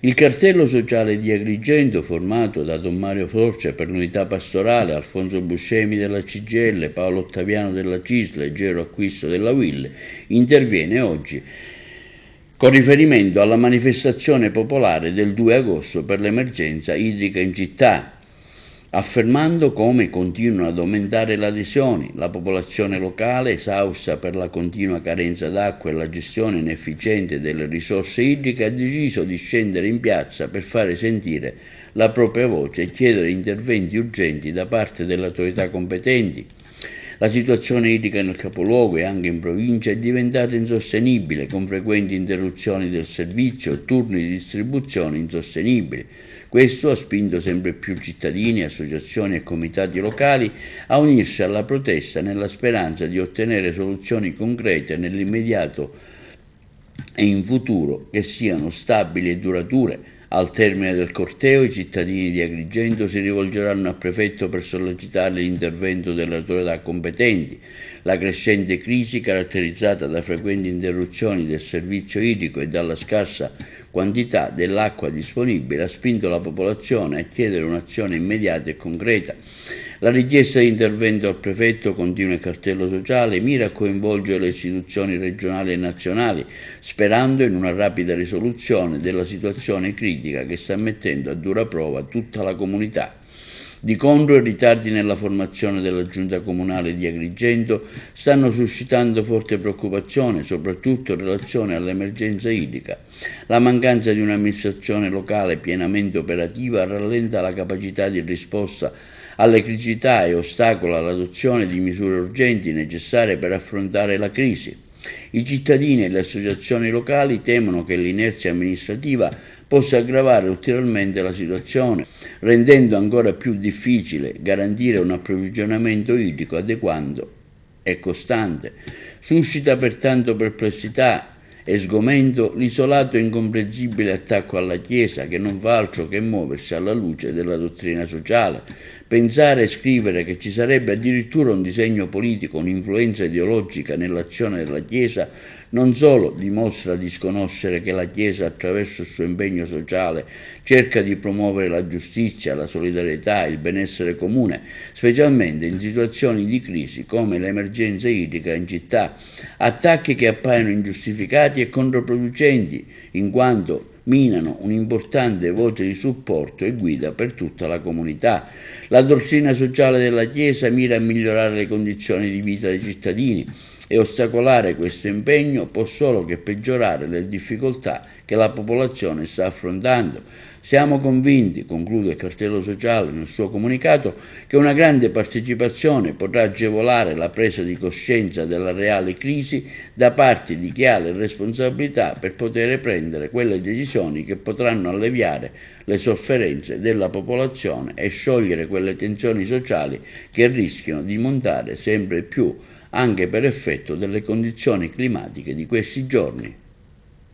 Il cartello sociale di Agrigento, formato da Don Mario Forcia per l'unità pastorale, Alfonso Buscemi della CGIL, Paolo Ottaviano della CISL e Gero Acquisto della UIL, interviene oggi con riferimento alla manifestazione popolare del 2 agosto per l'emergenza idrica in città, affermando come continuano ad aumentare le adesioni. La popolazione locale, esausta per la continua carenza d'acqua e la gestione inefficiente delle risorse idriche, ha deciso di scendere in piazza per fare sentire la propria voce e chiedere interventi urgenti da parte delle autorità competenti. La situazione idrica nel capoluogo e anche in provincia è diventata insostenibile, con frequenti interruzioni del servizio e turni di distribuzione insostenibili. Questo ha spinto sempre più cittadini, associazioni e comitati locali a unirsi alla protesta nella speranza di ottenere soluzioni concrete nell'immediato e in futuro che siano stabili e durature. Al termine del corteo i cittadini di Agrigento si rivolgeranno al prefetto per sollecitare l'intervento delle autorità competenti. La crescente crisi, caratterizzata da frequenti interruzioni del servizio idrico e dalla scarsa quantità dell'acqua disponibile, ha spinto la popolazione a chiedere un'azione immediata e concreta. La richiesta di intervento al prefetto, continua il cartello sociale, mira a coinvolgere le istituzioni regionali e nazionali, sperando in una rapida risoluzione della situazione critica che sta mettendo a dura prova tutta la comunità. Di contro, i ritardi nella formazione della giunta comunale di Agrigento stanno suscitando forte preoccupazione, soprattutto in relazione all'emergenza idrica. La mancanza di un'amministrazione locale pienamente operativa rallenta la capacità di risposta alle criticità e ostacola l'adozione di misure urgenti necessarie per affrontare la crisi. I cittadini e le associazioni locali temono che l'inerzia amministrativa possa aggravare ulteriormente la situazione, rendendo ancora più difficile garantire un approvvigionamento idrico adeguato e costante. Suscita pertanto perplessità e sgomento l'isolato e incomprensibile attacco alla Chiesa, che non fa altro che muoversi alla luce della dottrina sociale. Pensare e scrivere che ci sarebbe addirittura un disegno politico, un'influenza ideologica nell'azione della Chiesa, non solo dimostra di sconoscere che la Chiesa, attraverso il suo impegno sociale, cerca di promuovere la giustizia, la solidarietà e il benessere comune, specialmente in situazioni di crisi come l'emergenza idrica in città, attacchi che appaiono ingiustificati e controproducenti, in quanto minano un'importante voce di supporto e guida per tutta la comunità. La dottrina sociale della Chiesa mira a migliorare le condizioni di vita dei cittadini e ostacolare questo impegno può solo che peggiorare le difficoltà che la popolazione sta affrontando. Siamo convinti, conclude il cartello sociale nel suo comunicato, che una grande partecipazione potrà agevolare la presa di coscienza della reale crisi da parte di chi ha le responsabilità per poter prendere quelle decisioni che potranno alleviare le sofferenze della popolazione e sciogliere quelle tensioni sociali che rischiano di montare sempre più anche per effetto delle condizioni climatiche di questi giorni.